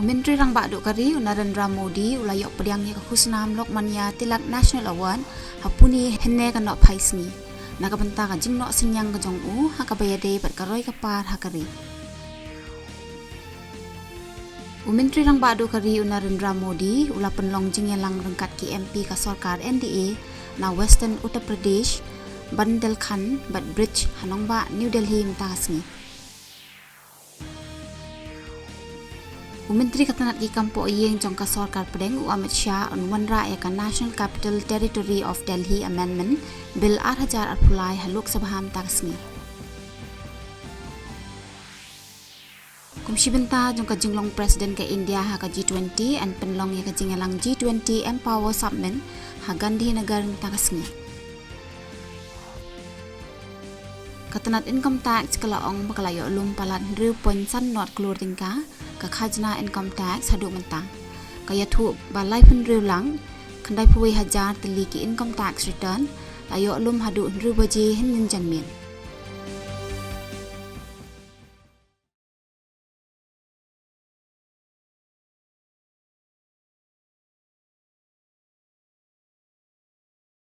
Menteri Rang Bak Duk Kari Narendra Modi ulayok pediangnya ke khusnam Lokmanya Tilak National Award hapuni henne kan nok paisni nakabenta ka jingnok sinyang ka jong hakabayade pat karoi ka par hakari. Menteri Rang Bak Duk Kari Narendra Modi ula penlong jingyelang rengkat ki MP ka sarkar NDA na Western Uttar Pradesh Bundelkhand bat bridge Hanongba New Delhi mentasni. Menteri Katanat ki kampo yeng jong ka sarkar pedeng Amit Shah unwanra ya ka National Capital Territory of Delhi Amendment Bill 8000 arpulai haluk sabham tasni. Kumshi benta jong ka jinglong Presiden ke India ha ka G20 and penlong ya ka jingelang G20 Empower Summit ha Gandhi Nagar tasni. Katanat income tax kalaong makalayo lum palat riu poin san not keluar tingka ka khajna income tax haduk mentang kaya thu balai pun riu lang kandai puai hajar teli ki income tax return ayo lum haduk riu baji hin janmin.